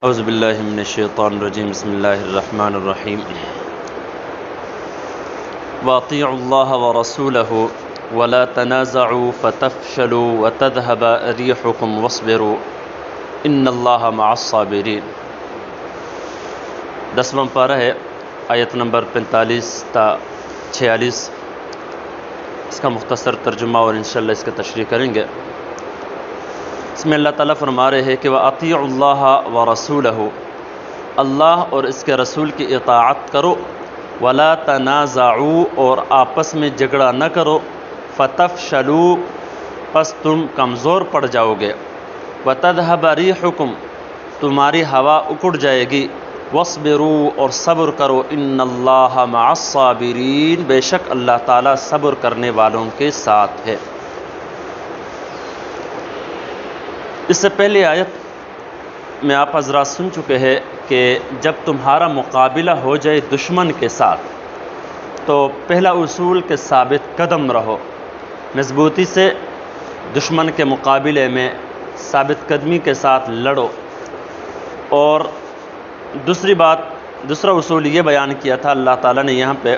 اعوذ باللہ من الشیطان الرجیم بسم اللہ الرحمن الرحیم واطیعوا اللہ ورسولہ ولا تنازعوا فتفشلوا وتذهب ريحكم واصبروا ان اللہ مع الصابرین۔ 10واں پارہ ہے، آیت نمبر 45 تا 46۔ اس کا مختصر ترجمہ اور انشاءاللہ اس کا تشریح کریں گے۔ اس میں اللہ تعالیٰ فرما رہے ہیں کہ وَأَطِيعُوا اللَّهَ وَرَسُولَهُ، اللہ اور اس کے رسول کی اطاعت کرو، وَلَا تَنَازَعُوا، اور آپس میں جھگڑا نہ کرو، فَتَفْشَلُوا، پس تم کمزور پڑ جاؤ گے، وَتَذْهَبَ رِيحُكُمْ، تمہاری ہوا اکڑ جائے گی، وَاصْبِرُوا، اور صبر کرو، إِنَّ اللَّهَ مَعَ الصَّابِرِينَ، بے شک اللہ تعالیٰ صبر کرنے والوں کے ساتھ ہے۔ اس سے پہلے آیت میں آپ حضرات سن چکے ہیں کہ جب تمہارا مقابلہ ہو جائے دشمن کے ساتھ تو پہلا اصول کے ثابت قدم رہو، مضبوطی سے دشمن کے مقابلے میں ثابت قدمی کے ساتھ لڑو۔ اور دوسرا اصول یہ بیان کیا تھا اللہ تعالیٰ نے یہاں پہ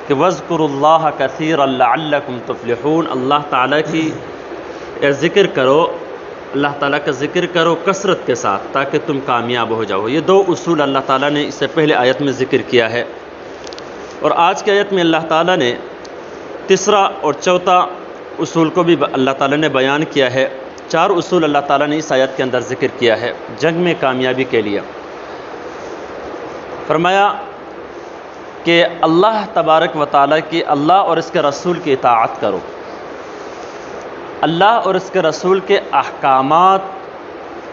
کہ وَاذْكُرُوا اللَّهَ كَثِيرًا لَعَلَّكُمْ تُفْلِحُونَ، اللہ تعالیٰ کی ذکر کرو، اللہ تعالیٰ کا ذکر کرو کثرت کے ساتھ تاکہ تم کامیاب ہو جاؤ۔ یہ دو اصول اللہ تعالیٰ نے اس سے پہلے آیت میں ذکر کیا ہے، اور آج کی آیت میں اللہ تعالیٰ نے تیسرا اور چوتھا اصول کو بھی اللہ تعالیٰ نے بیان کیا ہے۔ 4 اصول اللہ تعالیٰ نے اس آیت کے اندر ذکر کیا ہے جنگ میں کامیابی کے لیے۔ فرمایا کہ اللہ تبارک و تعالیٰ کی، اللہ اور اس کے رسول کی اطاعت کرو، اللہ اور اس کے رسول کے احکامات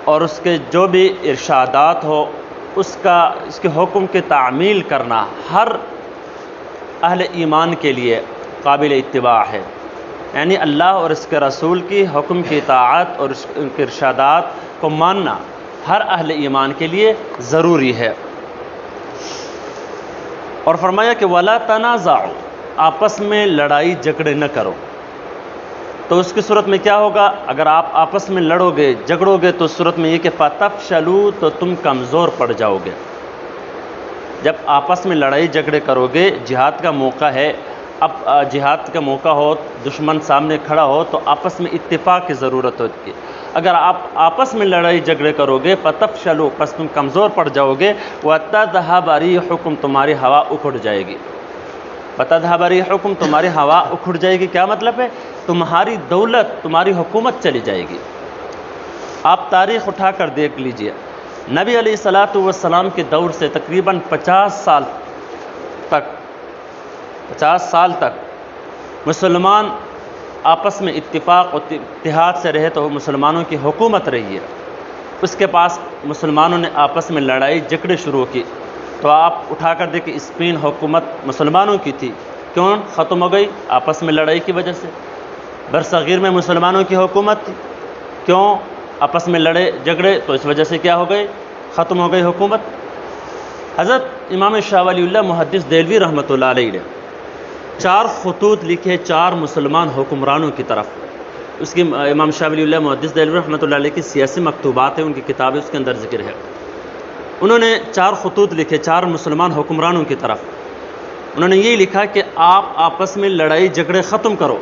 اور اس کے جو بھی ارشادات ہو اس کے حکم کی تعمیل کرنا ہر اہل ایمان کے لیے قابل اتباع ہے۔ یعنی اللہ اور اس کے رسول کی حکم کی اطاعت اور اس کے ارشادات کو ماننا ہر اہل ایمان کے لیے ضروری ہے۔ اور فرمایا کہ وَلَا تَنَازَعُوا، آپس میں لڑائی جھگڑے نہ کرو۔ تو اس کی صورت میں کیا ہوگا؟ اگر آپ آپس میں لڑو گے جھگڑو گے تو صورت میں یہ کہ فَتَفْشَلُوا، تو تم کمزور پڑ جاؤ گے۔ جب آپس میں لڑائی جھگڑے کرو گے، جہاد کا موقع ہے، اب جہاد کا موقع ہو، دشمن سامنے کھڑا ہو تو آپس میں اتفاق کی ضرورت ہوتی ہے۔ اگر آپ آپس میں لڑائی جھگڑے کرو گے فَتَفْشَلُوا، پس تم کمزور پڑ جاؤ گے، وَتَذْهَبَ رِيحُكُمْ، تمہاری ہوا اکھڑ جائے گی۔ وَتَذْهَبَ رِيحُكُمْ، تمہاری ہوا اکھڑ جائے گی، کیا مطلب ہے؟ تمہاری دولت، تمہاری حکومت چلی جائے گی۔ آپ تاریخ اٹھا کر دیکھ لیجئے، نبی علیہ السلام کے دور سے تقریباً 50 سال تک مسلمان آپس میں اتفاق و اتحاد سے رہے تو مسلمانوں کی حکومت رہی ہے۔ اس کے پاس مسلمانوں نے آپس میں لڑائی جھگڑے شروع کی تو آپ اٹھا کر دیکھیں اسپین حکومت مسلمانوں کی تھی، کیوں ختم ہو گئی؟ آپس میں لڑائی کی وجہ سے۔ برصغیر میں مسلمانوں کی حکومت تھی، کیوں آپس میں لڑے جھگڑے تو اس وجہ سے کیا ہو گئے؟ ختم ہو گئی حکومت۔ حضرت امام شاہ ولی اللہ محدث دہلوی رحمۃ اللہ علیہ نے 4 خطوط لکھے 4 مسلمان حکمرانوں کی طرف۔ اس کی امام شاہ ولی اللہ محدث دہلوی رحمۃ اللہ علیہ کی سیاسی مکتوبات ہیں، ان کی کتاب ہے، اس کے اندر ذکر ہے۔ انہوں نے 4 خطوط لکھے 4 مسلمان حکمرانوں کی طرف۔ انہوں نے یہ لکھا کہ آپ آپس میں لڑائی جھگڑے ختم کرو،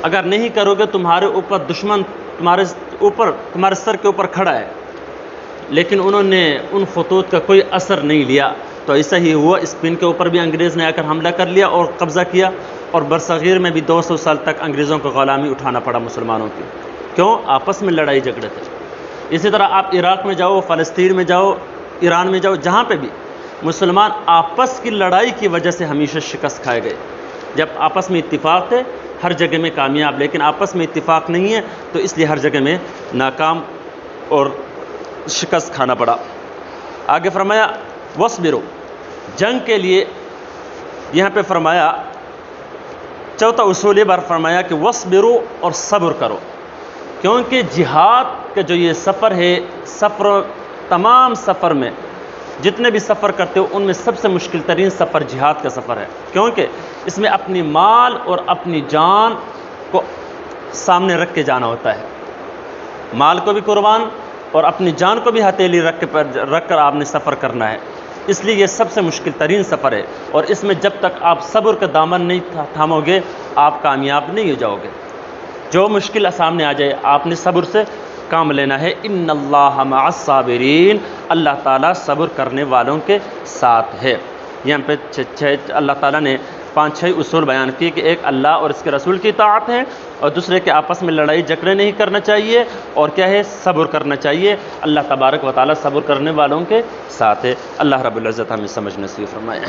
اگر نہیں کرو گے تمہارے اوپر دشمن تمہارے سر کے اوپر کھڑا ہے۔ لیکن انہوں نے ان خطوط کا کوئی اثر نہیں لیا، تو ایسا ہی ہوا، اسپین کے اوپر بھی انگریز نے آ کر حملہ کر لیا اور قبضہ کیا، اور برصغیر میں بھی 200 سال تک انگریزوں کو غلامی اٹھانا پڑا مسلمانوں کی، کیوں؟ آپس میں لڑائی جھگڑے تھے۔ اسی طرح آپ عراق میں جاؤ، فلسطین میں جاؤ، ایران میں جاؤ، جہاں پہ بھی مسلمان آپس کی لڑائی کی وجہ سے ہمیشہ شکست کھائے گئے۔ جب آپس میں اتفاق تھے ہر جگہ میں کامیاب، لیکن آپس میں اتفاق نہیں ہے تو اس لیے ہر جگہ میں ناکام اور شکست کھانا پڑا۔ آگے فرمایا وَاصْبِرُوا، جنگ کے لیے یہاں پہ فرمایا چوتھا اصول یہ بار فرمایا کہ وَاصْبِرُوا، اور صبر کرو، کیونکہ جہاد کا جو یہ سفر ہے، تمام سفر میں جتنے بھی سفر کرتے ہو ان میں سب سے مشکل ترین سفر جہاد کا سفر ہے، کیونکہ اس میں اپنی مال اور اپنی جان کو سامنے رکھ کے جانا ہوتا ہے، مال کو بھی قربان اور اپنی جان کو بھی ہتھیلی رکھ کر آپ نے سفر کرنا ہے۔ اس لیے یہ سب سے مشکل ترین سفر ہے، اور اس میں جب تک آپ صبر کا دامن نہیں تھامو گے آپ کامیاب نہیں ہو جاؤ گے۔ جو مشکل سامنے آ جائے آپ نے صبر سے کام لینا ہے۔ ان اللہ مع الصابرین، اللہ تعالیٰ صبر کرنے والوں کے ساتھ ہے۔ یہاں پہ اللہ تعالیٰ نے 5-6 اصول بیان کیے کہ ایک اللہ اور اس کے رسول کی اطاعت ہے، اور دوسرے کہ آپس میں لڑائی جھگڑے نہیں کرنا چاہیے، اور کیا ہے صبر کرنا چاہیے۔ اللہ تبارک و تعالیٰ صبر کرنے والوں کے ساتھ ہے۔ اللہ رب العزت ہمیں سمجھ نصیب فرمائے۔